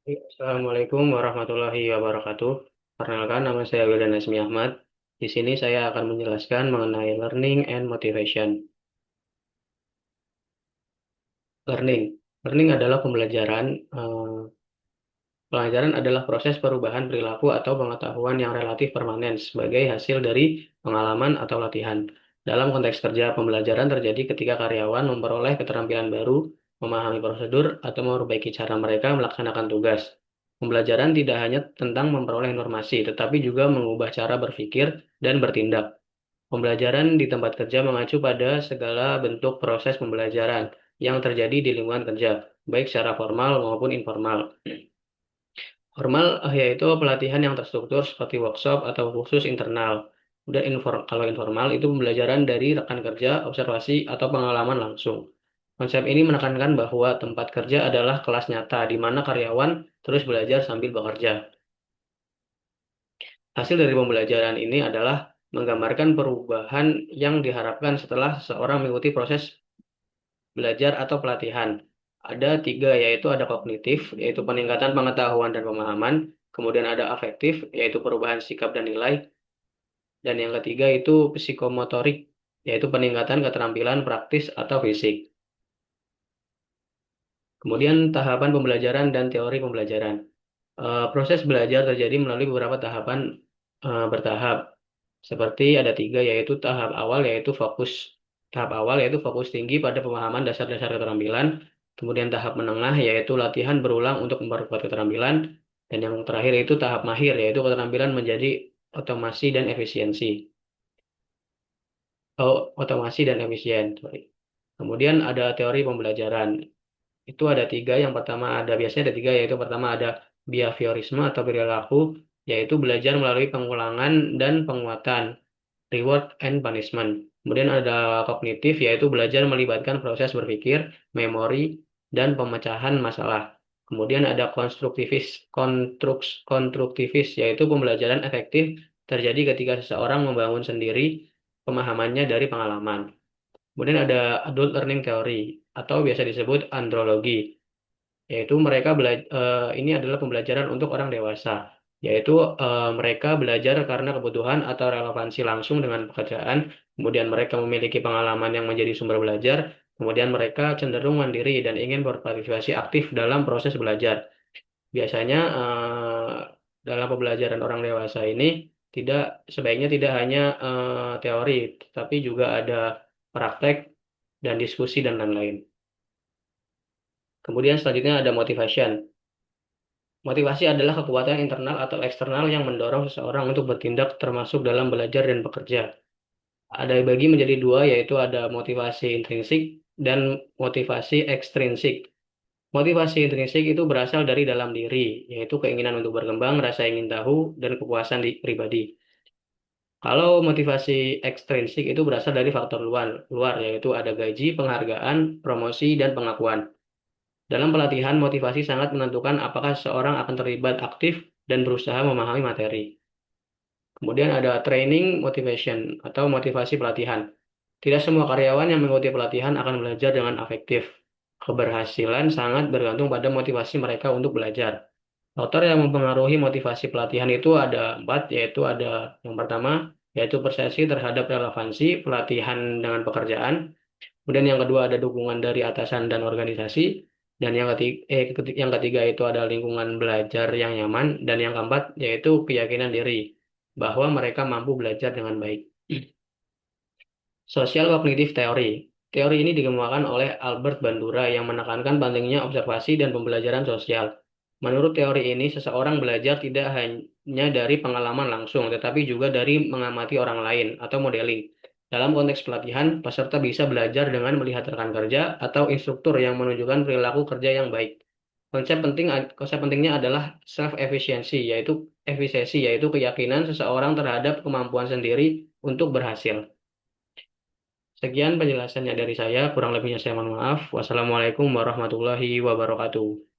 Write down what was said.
Assalamualaikum warahmatullahi wabarakatuh. Perkenalkan, nama saya Wildan Azmi Ahmad. Di sini saya akan menjelaskan mengenai learning and motivation. Learning. Learning adalah pembelajaran. Pelajaran adalah proses perubahan perilaku atau pengetahuan yang relatif permanen sebagai hasil dari pengalaman atau latihan. Dalam konteks kerja, pembelajaran terjadi ketika karyawan memperoleh keterampilan baru, memahami prosedur, atau memperbaiki cara mereka melaksanakan tugas. Pembelajaran tidak hanya tentang memperoleh informasi, tetapi juga mengubah cara berpikir dan bertindak. Pembelajaran di tempat kerja mengacu pada segala bentuk proses pembelajaran yang terjadi di lingkungan kerja, baik secara formal maupun informal. Formal yaitu pelatihan yang terstruktur seperti workshop atau kursus internal. Kemudian kalau informal itu pembelajaran dari rekan kerja, observasi, atau pengalaman langsung. Konsep ini menekankan bahwa tempat kerja adalah kelas nyata di mana karyawan terus belajar sambil bekerja. Hasil dari pembelajaran ini adalah menggambarkan perubahan yang diharapkan setelah seseorang mengikuti proses belajar atau pelatihan. Ada tiga, yaitu ada kognitif, yaitu peningkatan pengetahuan dan pemahaman. Kemudian ada afektif, yaitu perubahan sikap dan nilai. Dan yang ketiga itu psikomotorik, yaitu peningkatan keterampilan praktis atau fisik. Kemudian tahapan pembelajaran dan teori pembelajaran. Proses belajar terjadi melalui beberapa tahapan bertahap. Seperti ada tiga, yaitu tahap awal, yaitu fokus. Tahap awal yaitu fokus tinggi pada pemahaman dasar-dasar keterampilan. Kemudian tahap menengah, yaitu latihan berulang untuk memperkuat keterampilan. Dan yang terakhir itu tahap mahir, yaitu keterampilan menjadi otomasi dan efisiensi. Oh, otomasi dan efisien. Sorry. Kemudian ada teori pembelajaran. Itu ada tiga. Yang pertama ada biasanya ada tiga, yaitu pertama ada behaviorisme atau perilaku, yaitu belajar melalui pengulangan dan penguatan, reward and punishment. Kemudian ada kognitif, yaitu belajar melibatkan proses berpikir, memori, dan pemecahan masalah. Kemudian ada konstruktivis, yaitu pembelajaran efektif terjadi ketika seseorang membangun sendiri pemahamannya dari pengalaman. Kemudian ada adult learning theory atau biasa disebut andrologi, yaitu ini adalah pembelajaran untuk orang dewasa, yaitu mereka belajar karena kebutuhan atau relevansi langsung dengan pekerjaan, kemudian mereka memiliki pengalaman yang menjadi sumber belajar, kemudian mereka cenderung mandiri dan ingin berpartisipasi aktif dalam proses belajar. Biasanya dalam pembelajaran orang dewasa ini tidak sebaiknya tidak hanya teori, tapi juga ada praktek dan diskusi dan lain-lain. Kemudian selanjutnya ada motivation. Motivasi adalah kekuatan internal atau eksternal yang mendorong seseorang untuk bertindak termasuk dalam belajar dan bekerja. Ada dibagi menjadi dua, yaitu ada motivasi intrinsik dan motivasi ekstrinsik. Motivasi intrinsik itu berasal dari dalam diri, yaitu keinginan untuk berkembang, rasa ingin tahu, dan kepuasan pribadi. Kalau motivasi ekstrinsik itu berasal dari faktor luar, yaitu ada gaji, penghargaan, promosi, dan pengakuan. Dalam pelatihan, motivasi sangat menentukan apakah seseorang akan terlibat aktif dan berusaha memahami materi. Kemudian ada training motivation atau motivasi pelatihan. Tidak semua karyawan yang mengikuti pelatihan akan belajar dengan efektif. Keberhasilan sangat bergantung pada motivasi mereka untuk belajar. Faktor yang mempengaruhi motivasi pelatihan itu ada empat, yaitu ada yang pertama, yaitu persepsi terhadap relevansi pelatihan dengan pekerjaan. Kemudian yang kedua ada dukungan dari atasan dan organisasi. Dan yang ketiga itu ada lingkungan belajar yang nyaman. Dan yang keempat yaitu keyakinan diri bahwa mereka mampu belajar dengan baik. Social Cognitive Theory. Teori ini dikembangkan oleh Albert Bandura yang menekankan pentingnya observasi dan pembelajaran sosial. Menurut teori ini, seseorang belajar tidak hanya dari pengalaman langsung, tetapi juga dari mengamati orang lain atau modeling. Dalam konteks pelatihan, peserta bisa belajar dengan melihat rekan kerja atau instruktur yang menunjukkan perilaku kerja yang baik. Konsep pentingnya adalah self-efficiency, yaitu efisiensi, yaitu keyakinan seseorang terhadap kemampuan sendiri untuk berhasil. Sekian penjelasannya dari saya, kurang lebihnya saya mohon maaf. Wassalamualaikum warahmatullahi wabarakatuh.